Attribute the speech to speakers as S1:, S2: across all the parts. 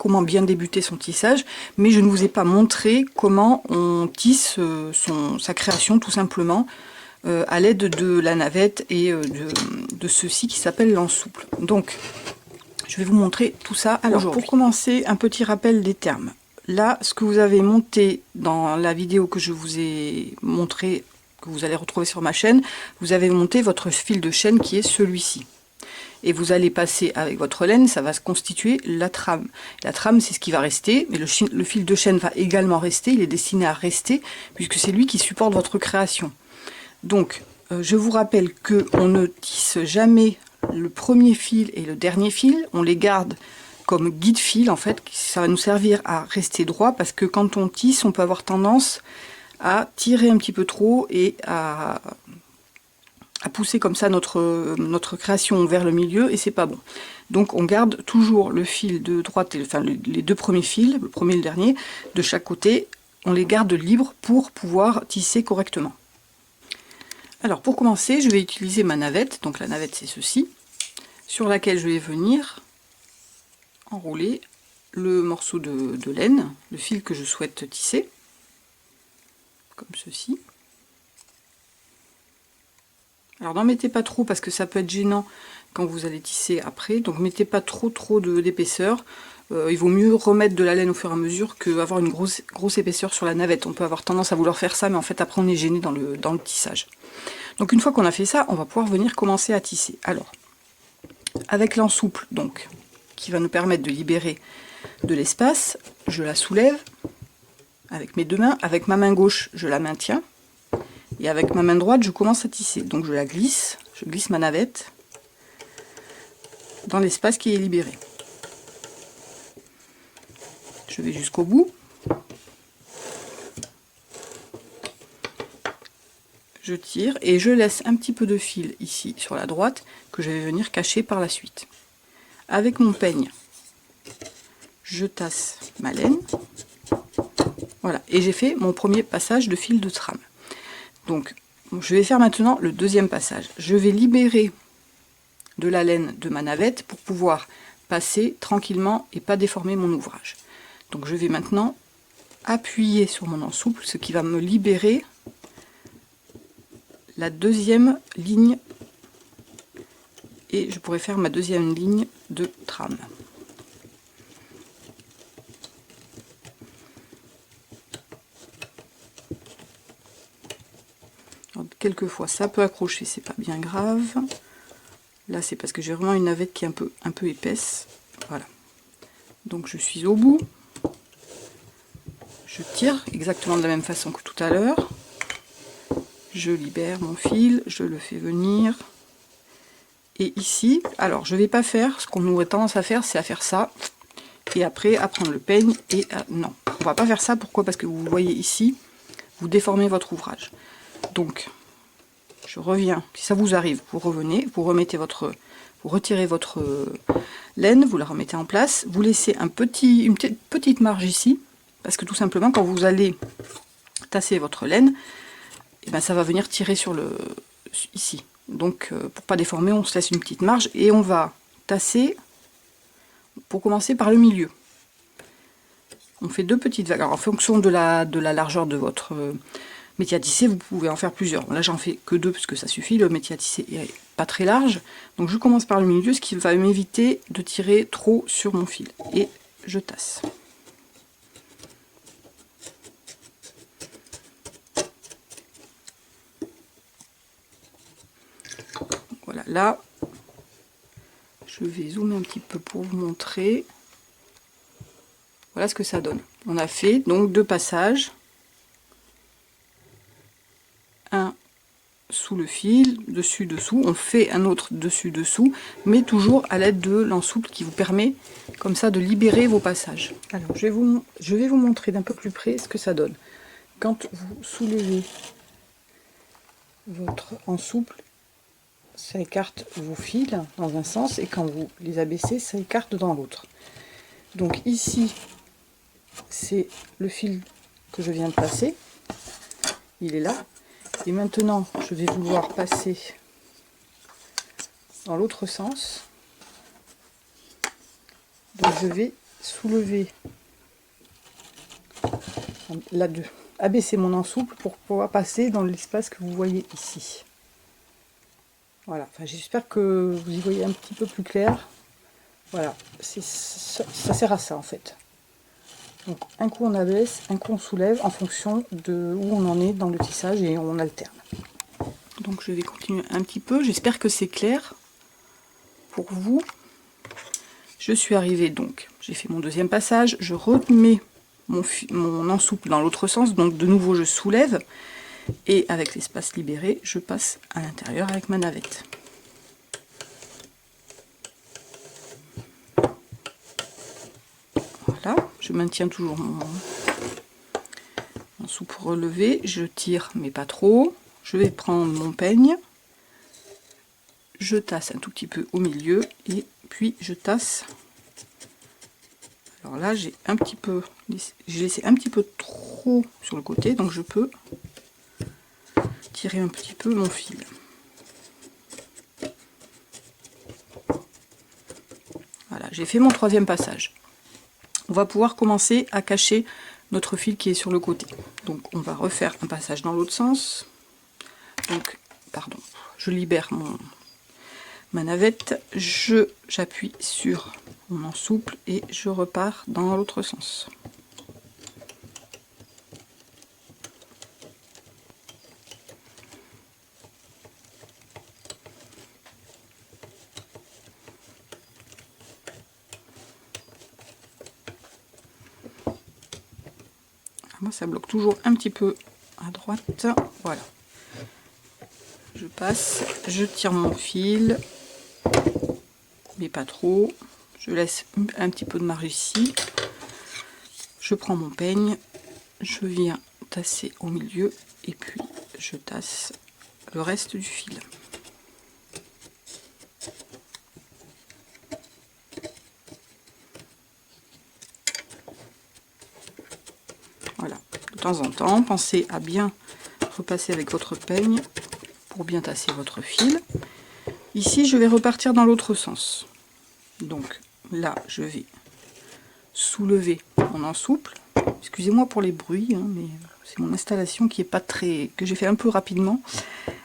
S1: comment bien débuter son tissage, mais je ne vous ai pas montré comment on tisse sa création tout simplement à l'aide de la navette et de ceci qui s'appelle l'ensouple. Donc, je vais vous montrer tout ça. Alors, pour commencer, un petit rappel des termes. Là, ce que vous avez monté dans la vidéo que je vous ai montré, que vous allez retrouver sur ma chaîne, vous avez monté votre fil de chaîne qui est celui-ci. Et vous allez passer avec votre laine, ça va se constituer la trame. La trame, c'est ce qui va rester, mais le fil de chaîne va également rester, il est destiné à rester, puisque c'est lui qui supporte votre création. Donc, je vous rappelle qu'on ne tisse jamais le premier fil et le dernier fil, on les garde comme guide fil, en fait, ça va nous servir à rester droit, parce que quand on tisse, on peut avoir tendance à tirer un petit peu trop et à pousser comme ça notre création vers le milieu, et c'est pas bon. Donc on garde toujours le fil de droite, enfin les deux premiers fils, le premier et le dernier, de chaque côté, on les garde libres pour pouvoir tisser correctement. Alors pour commencer, je vais utiliser ma navette, donc la navette c'est ceci, sur laquelle je vais venir enrouler le morceau de laine, le fil que je souhaite tisser, comme ceci. Alors n'en mettez pas trop parce que ça peut être gênant quand vous allez tisser après, donc mettez pas trop d'épaisseur. Il vaut mieux remettre de la laine au fur et à mesure qu'avoir une grosse épaisseur sur la navette. On peut avoir tendance à vouloir faire ça, mais en fait après on est gêné dans le tissage. Donc une fois qu'on a fait ça, on va pouvoir venir commencer à tisser. Alors, avec l'ensouple, donc, qui va nous permettre de libérer de l'espace, je la soulève avec mes deux mains. Avec ma main gauche, je la maintiens. Et avec ma main droite, je commence à tisser. Donc je glisse ma navette dans l'espace qui est libéré. Je vais jusqu'au bout. Je tire et je laisse un petit peu de fil ici sur la droite que je vais venir cacher par la suite. Avec mon peigne, je tasse ma laine. Voilà, et j'ai fait mon premier passage de fil de trame. Donc, je vais faire maintenant le deuxième passage. Je vais libérer de la laine de ma navette pour pouvoir passer tranquillement et pas déformer mon ouvrage. Donc, je vais maintenant appuyer sur mon ensouple, ce qui va me libérer la deuxième ligne, et je pourrais faire ma deuxième ligne de trame. Quelquefois ça peut accrocher, c'est pas bien grave. Là c'est parce que j'ai vraiment une navette qui est un peu épaisse. Voilà. Donc je suis au bout. Je tire exactement de la même façon que tout à l'heure. Je libère mon fil, je le fais venir. Et ici, alors je vais pas faire ce qu'on aurait tendance à faire, c'est à faire ça. Et après à prendre le peigne et non, on va pas faire ça. Pourquoi? Parce que vous voyez ici, vous déformez votre ouvrage. Donc je reviens, si ça vous arrive, vous revenez, vous retirez votre laine, vous la remettez en place, vous laissez une petite marge ici, parce que tout simplement quand vous allez tasser votre laine, et ben ça va venir tirer ici. Donc pour pas déformer, on se laisse une petite marge et on va tasser pour commencer par le milieu. On fait deux petites vagues. Alors en fonction de la largeur de votre métier à tisser, vous pouvez en faire plusieurs. Là j'en fais que deux parce que ça suffit, le métier à tisser est pas très large. Donc je commence par le milieu, ce qui va m'éviter de tirer trop sur mon fil. Et je tasse. Voilà, là je vais zoomer un petit peu pour vous montrer. Voilà ce que ça donne. On a fait donc deux passages. Un sous le fil, dessus, dessous. On fait un autre dessus, dessous, mais toujours à l'aide de l'ensouple qui vous permet comme ça de libérer vos passages. Alors je vais vous montrer d'un peu plus près ce que ça donne. Quand vous soulevez votre ensouple, ça écarte vos fils dans un sens, et quand vous les abaissez, ça écarte dans l'autre. Donc ici, c'est le fil que je viens de passer, il est là. Et maintenant, je vais vouloir passer dans l'autre sens. Donc je vais soulever, abaisser mon ensouple pour pouvoir passer dans l'espace que vous voyez ici. Voilà, enfin, j'espère que vous y voyez un petit peu plus clair. Voilà, ça sert à ça en fait. Donc un coup on abaisse, un coup on soulève en fonction de où on en est dans le tissage et on alterne. Donc je vais continuer un petit peu, j'espère que c'est clair pour vous. Je suis arrivée donc, j'ai fait mon deuxième passage, je remets mon ensouple dans l'autre sens, donc de nouveau je soulève et avec l'espace libéré, je passe à l'intérieur avec ma navette. Voilà, je maintiens toujours mon souple relevé, je tire mais pas trop, je vais prendre mon peigne, je tasse un tout petit peu au milieu et puis je tasse. Alors là j'ai laissé un petit peu trop sur le côté, donc je peux tirer un petit peu mon fil. Voilà, j'ai fait mon troisième passage. On va pouvoir commencer à cacher notre fil qui est sur le côté. Donc on va refaire un passage dans l'autre sens. Donc, pardon, je libère ma navette, j'appuie sur mon ensouple et je repars dans l'autre sens. Moi ça bloque toujours un petit peu à droite, voilà. Je passe, je tire mon fil, mais pas trop. Je laisse un petit peu de marge ici. Je prends mon peigne, je viens tasser au milieu et puis je tasse le reste du fil. Voilà, de temps en temps, pensez à bien repasser avec votre peigne pour bien tasser votre fil. Ici, je vais repartir dans l'autre sens. Donc là, je vais soulever mon ensouple. Excusez-moi pour les bruits, hein, mais c'est mon installation qui est pas très, que j'ai fait un peu rapidement.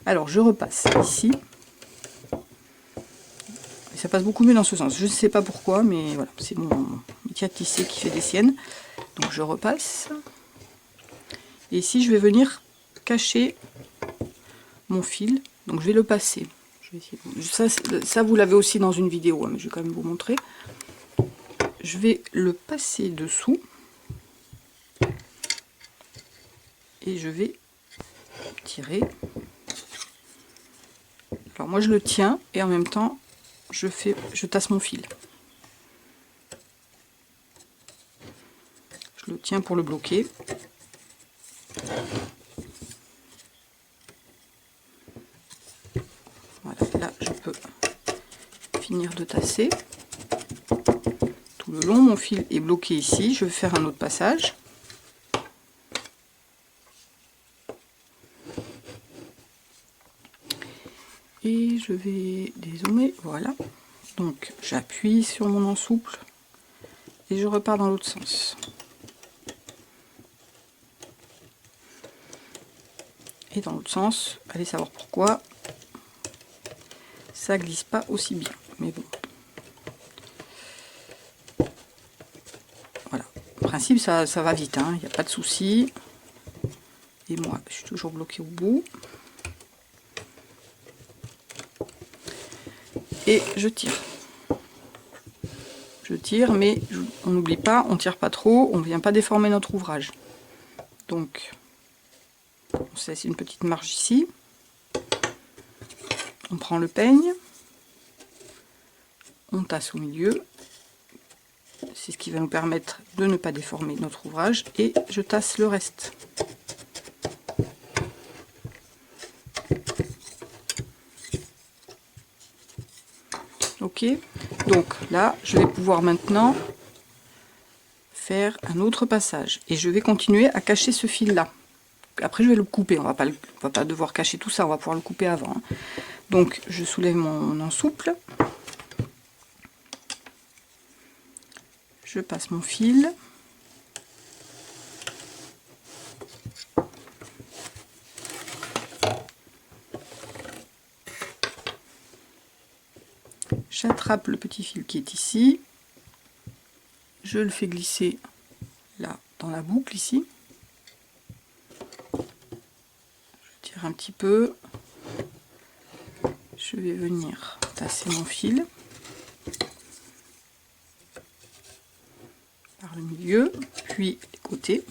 S1: Alors je repasse ici. Et ça passe beaucoup mieux dans ce sens. Je ne sais pas pourquoi, mais voilà, c'est mon métier à tisser qui fait des siennes. Donc je repasse. Et ici, je vais venir cacher mon fil. Donc je vais le passer. Je vais essayer ça vous l'avez aussi dans une vidéo, hein, mais je vais quand même vous montrer. Je vais le passer dessous. Et je vais tirer. Alors moi je le tiens et en même temps je tasse mon fil. Je le tiens pour le bloquer. Voilà, là je peux finir de tasser. Tout le long mon fil est bloqué ici. Je vais faire un autre passage. Et je vais dézoomer, voilà. Donc j'appuie sur mon ensouple et je repars dans l'autre sens. Et dans l'autre sens, allez savoir pourquoi, ça glisse pas aussi bien. Mais bon. Voilà. En principe, ça va vite, hein, il n'y a pas de souci. Et moi, je suis toujours bloquée au bout. Et je tire. Je tire, mais on n'oublie pas, on tire pas trop, on ne vient pas déformer notre ouvrage. Donc, on se laisse une petite marge ici. On prend le peigne. On tasse au milieu. C'est ce qui va nous permettre de ne pas déformer notre ouvrage. Et je tasse le reste. Ok, donc là je vais pouvoir maintenant faire un autre passage et je vais continuer à cacher ce fil là. Après je vais le couper, on va pas devoir cacher tout ça, on va pouvoir le couper avant, hein. Donc je soulève mon ensouple, Je passe mon fil. J'attrape le petit fil qui est ici. Je le fais glisser là dans la boucle ici. Je tire un petit peu. Je vais venir tasser mon fil par le milieu, puis les côtés.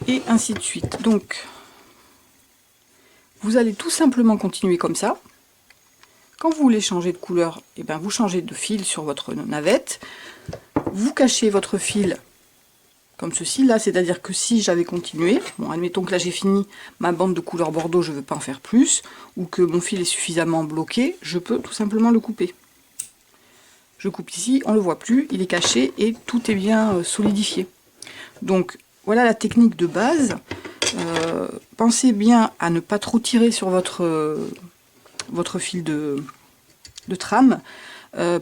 S1: Et ainsi de suite. Donc, vous allez tout simplement continuer comme ça. Quand vous voulez changer de couleur, et bien vous changez de fil sur votre navette. Vous cachez votre fil comme ceci, là, c'est-à-dire que si j'avais continué, bon, admettons que là j'ai fini ma bande de couleur bordeaux, je ne veux pas en faire plus, ou que mon fil est suffisamment bloqué, je peux tout simplement le couper. Je coupe ici, on ne le voit plus, il est caché et tout est bien solidifié. Donc, voilà la technique de base. Pensez bien à ne pas trop tirer sur votre fil de trame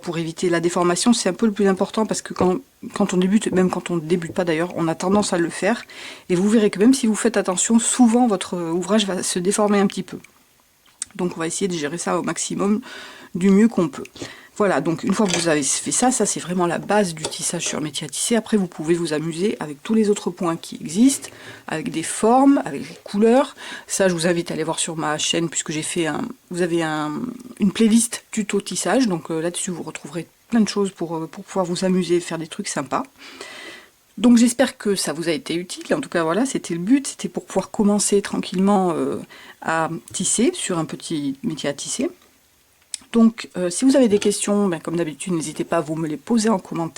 S1: pour éviter la déformation. C'est un peu le plus important parce que quand on débute, même quand on ne débute pas d'ailleurs, on a tendance à le faire. Et vous verrez que même si vous faites attention, souvent votre ouvrage va se déformer un petit peu. Donc on va essayer de gérer ça au maximum du mieux qu'on peut. Voilà, donc une fois que vous avez fait ça, ça c'est vraiment la base du tissage sur métier à tisser. Après vous pouvez vous amuser avec tous les autres points qui existent, avec des formes, avec des couleurs. Ça je vous invite à aller voir sur ma chaîne puisque j'ai fait vous avez une playlist tuto tissage. Donc là-dessus vous retrouverez plein de choses pour pouvoir vous amuser et faire des trucs sympas. Donc j'espère que ça vous a été utile. En tout cas voilà, c'était le but, c'était pour pouvoir commencer tranquillement à tisser sur un petit métier à tisser. Donc, si vous avez des questions, ben, comme d'habitude, n'hésitez pas à vous me les poser en commentaire.